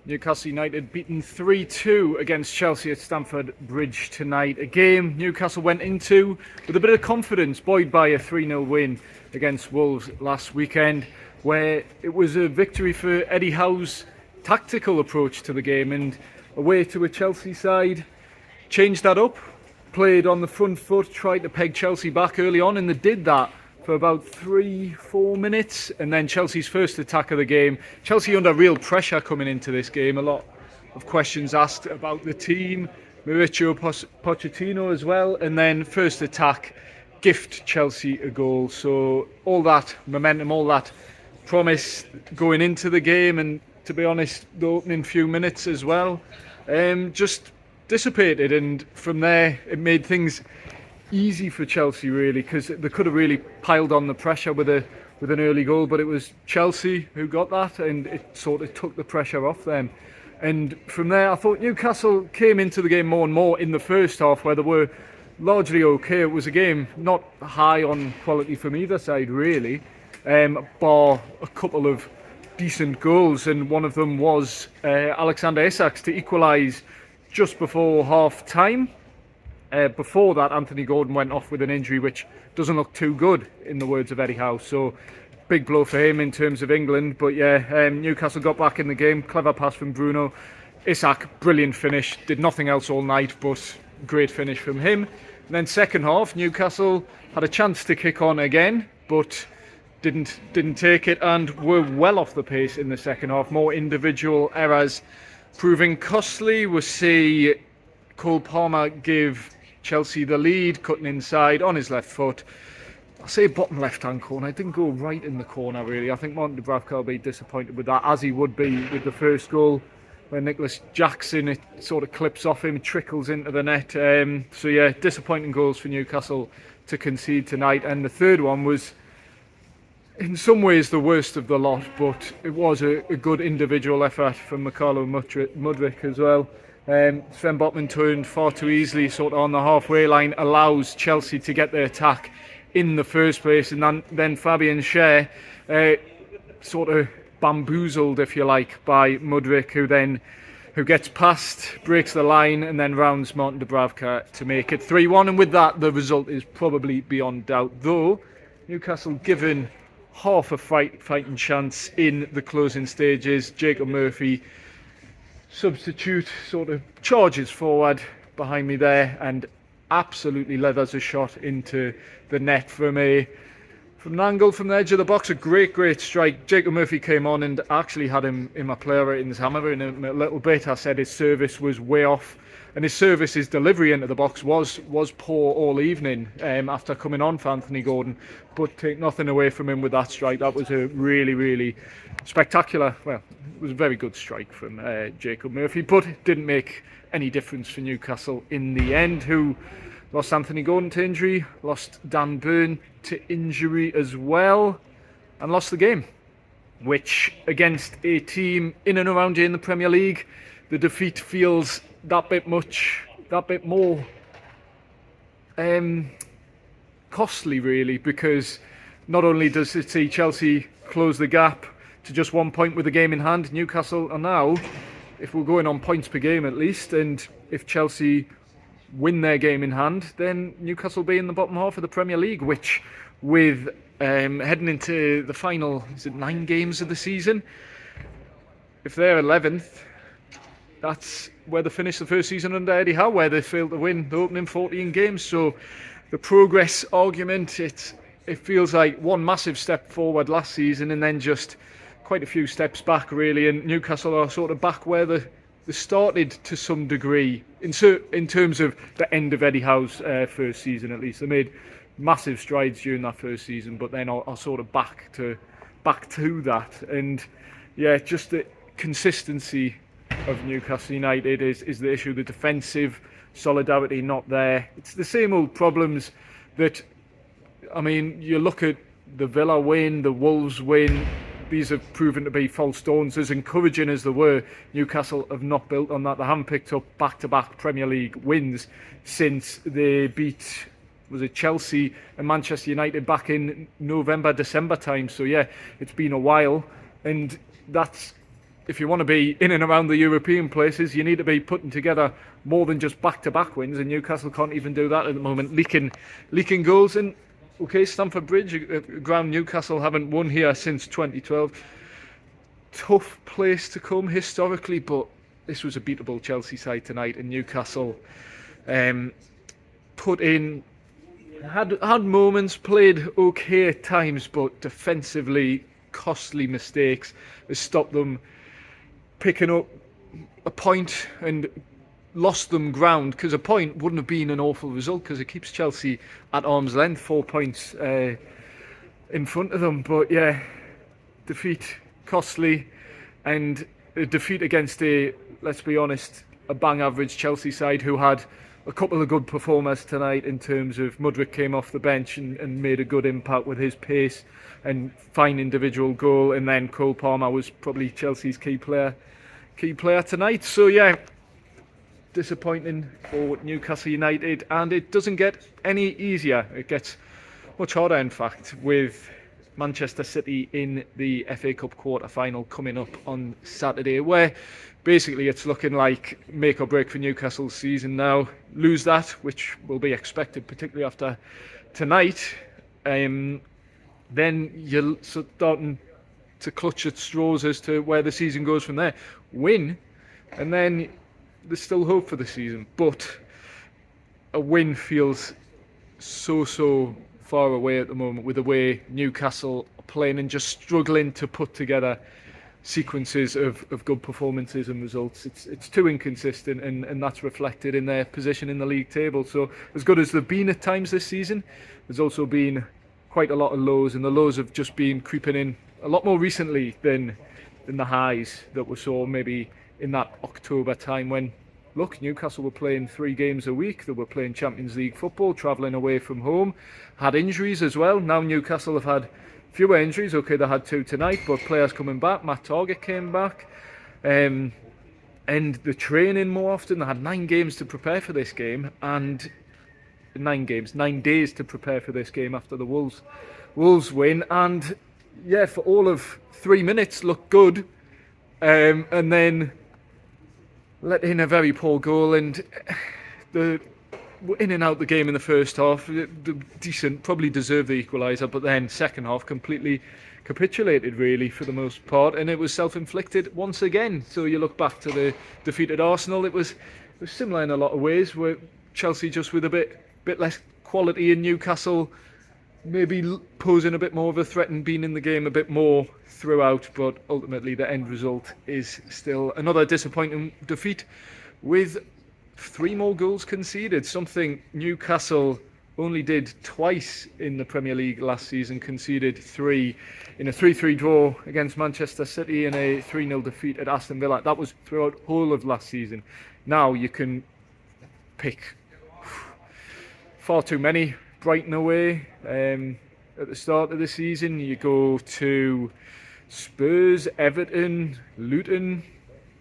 Newcastle United beaten 3-2 against Chelsea at Stamford Bridge tonight. A game Newcastle went into with a bit of confidence, buoyed by a 3-0 win against Wolves last weekend, where it was a victory for Eddie Howe's tactical approach to the game, and away to a Chelsea side changed that up, played on the front foot, tried to peg Chelsea back early on, and they did that for about 3-4 minutes, and then Chelsea's first attack of the game. Chelsea under real pressure coming into this game. A lot of questions asked about the team, Mauricio Pochettino as well, and then first attack, gift Chelsea a goal. So all that momentum, all that promise going into the game, and to be honest, the opening few minutes as well, just dissipated, and from there it made things easy for Chelsea really, because they could have really piled on the pressure with an early goal, but it was Chelsea who got that, and it sort of took the pressure off them. And from there I thought Newcastle came into the game more and more in the first half, where they were largely okay. It was a game not high on quality from either side really, bar a couple of decent goals, and one of them was Alexander Isak's to equalise just before half time. Before that, Anthony Gordon went off with an injury which doesn't look too good, in the words of Eddie Howe. So big blow for him in terms of England. But yeah, Newcastle got back in the game. Clever pass from Bruno. Isak, brilliant finish. Did nothing else all night, but great finish from him. And then second half, Newcastle had a chance to kick on again, but didn't take it, and were well off the pace in the second half. More individual errors proving costly. We'll see Cole Palmer give Chelsea the lead, cutting inside on his left foot. I say bottom left-hand corner. It didn't go right in the corner, really. I think Martin Dubravka will be disappointed with that, as he would be with the first goal, where Nicholas Jackson, it sort of clips off him, trickles into the net. So yeah, disappointing goals for Newcastle to concede tonight. And the third one was, in some ways, the worst of the lot, but it was a good individual effort from Mykhaylo Mudryk as well. Sven Botman turned far too easily, sort of on the halfway line, allows Chelsea to get their attack in the first place, and then Fabian Schär sort of bamboozled, if you like, by Mudryk, who gets past, breaks the line, and then rounds Martin Dubravka to make it 3-1. And with that, the result is probably beyond doubt, though Newcastle given half a fighting chance in the closing stages. Jacob Murphy, substitute, sort of charges forward behind me there and absolutely leathers a shot into the net from an angle from the edge of the box. A great strike. Jacob Murphy came on and actually had him in my player ratings hammer in a little bit. I said his service was way off, and his delivery into the box was poor all evening after coming on for Anthony Gordon. But take nothing away from him with that strike. That was a really spectacular, well, it was a very good strike from Jacob Murphy, but it didn't make any difference for Newcastle in the end, who lost Anthony Gordon to injury, lost Dan Burn to injury as well, and lost the game, which against a team in and around you in the Premier League, the defeat feels that bit more costly really, because not only does it see Chelsea close the gap to just 1 point with the game in hand, Newcastle are now, if we're going on points per game at least, and if Chelsea win their game in hand, then Newcastle will be in the bottom half of the Premier League, which, with heading into the final, is it 9 games of the season? If they're 11th, that's where they finished the first season under Eddie Howe, where they failed to win the opening 14 games. So the progress argument, it feels like one massive step forward last season, and then just quite a few steps back really, and Newcastle are sort of back where they started to some degree in terms of the end of Eddie Howe's first season. At least they made massive strides during that first season, but then are sort of back to that. And yeah, just the consistency of Newcastle United is the issue. The defensive solidarity not there. It's the same old problems that, I mean, you look at the Villa win, the Wolves win. These have proven to be false dawns. As encouraging as they were, Newcastle have not built on that. They haven't picked up back-to-back Premier League wins since they beat, was it Chelsea and Manchester United back in November, December time. So yeah, it's been a while, and that's if you want to be in and around the European places, you need to be putting together more than just back-to-back wins, and Newcastle can't even do that at the moment, leaking goals. And okay, Stamford Bridge, a ground Newcastle haven't won here since 2012. Tough place to come historically, but this was a beatable Chelsea side tonight, and Newcastle put in, had moments, played okay at times, but defensively costly mistakes has stopped them picking up a point and lost them ground, because a point wouldn't have been an awful result because it keeps Chelsea at arm's length, 4 points in front of them. But yeah, defeat costly, and a defeat against let's be honest, a bang average Chelsea side who had a couple of good performers tonight in terms of Mudryk came off the bench and made a good impact with his pace and fine individual goal, and then Cole Palmer was probably Chelsea's key player tonight. So yeah, disappointing for Newcastle United, and it doesn't get any easier. It gets much harder, in fact, with Manchester City in the FA Cup quarter-final coming up on Saturday, where basically it's looking like make or break for Newcastle's season now. Lose that, which will be expected, particularly after tonight, then you're starting to clutch at straws as to where the season goes from there. Win, and then there's still hope for the season, but a win feels so far away at the moment with the way Newcastle are playing and just struggling to put together sequences of good performances and results. It's too inconsistent, and that's reflected in their position in the league table. So as good as they've been at times this season, there's also been quite a lot of lows, and the lows have just been creeping in a lot more recently than the highs that we saw maybe in that October time when, look, Newcastle were playing 3 games a week. They were playing Champions League football, travelling away from home, had injuries as well. Now Newcastle have had fewer injuries. Okay, they had 2 tonight, but players coming back. Matt Targett came back. And the training more often. They had 9 games to prepare for this game, and 9 days to prepare for this game after the Wolves win. And yeah, for all of 3 minutes looked good, and then let in a very poor goal, and the in and out the game in the first half. The decent, probably deserved the equaliser, but then second half completely capitulated really for the most part, and it was self-inflicted once again. So you look back to the defeat at Arsenal, it was similar in a lot of ways, where Chelsea just with a bit less quality, in Newcastle maybe posing a bit more of a threat and being in the game a bit more throughout, but ultimately the end result is still another disappointing defeat with 3 more goals conceded, something Newcastle only did twice in the Premier League last season. Conceded 3 in a 3-3 draw against Manchester City and a 3-0 defeat at Aston Villa. That was throughout whole of last season. Now you can pick far too many. Brighton away at the start of the season. You go to Spurs, Everton, Luton,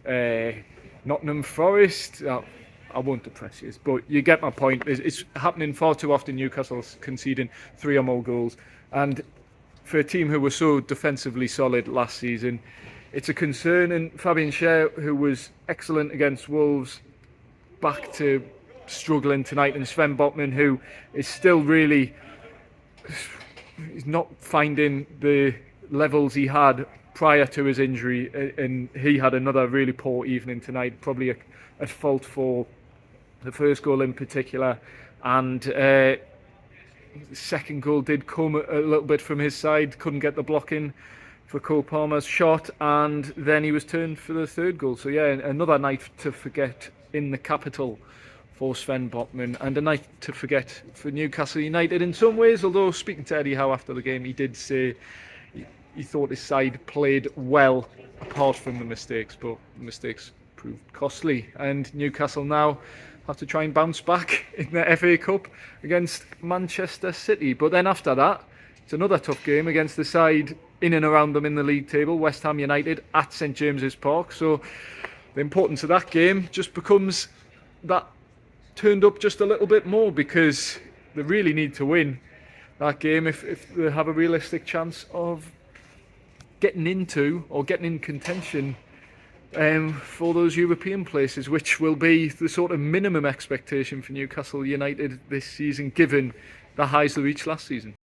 Nottingham Forest. I won't depress you, but you get my point. It's happening far too often. Newcastle's conceding 3 or more goals, and for a team who were so defensively solid last season, it's a concern. And Fabian Schär, who was excellent against Wolves, back to struggling tonight, and Sven Botman, who is still really, he's not finding the levels he had prior to his injury, and he had another really poor evening tonight, probably at fault for the first goal in particular, and the second goal did come a little bit from his side, couldn't get the block in for Cole Palmer's shot, and then he was turned for the third goal. So yeah, another night to forget in the capital for Sven Botman, and a night to forget for Newcastle United in some ways, although speaking to Eddie Howe after the game, he did say he thought his side played well apart from the mistakes, but the mistakes proved costly, and Newcastle now have to try and bounce back in the FA Cup against Manchester City. But then after that, it's another tough game against the side in and around them in the league table, West Ham United, at St James's Park. So the importance of that game just becomes that turned up just a little bit more, because they really need to win that game if they have a realistic chance of getting into or getting in contention for those European places, which will be the sort of minimum expectation for Newcastle United this season, given the highs they reached last season.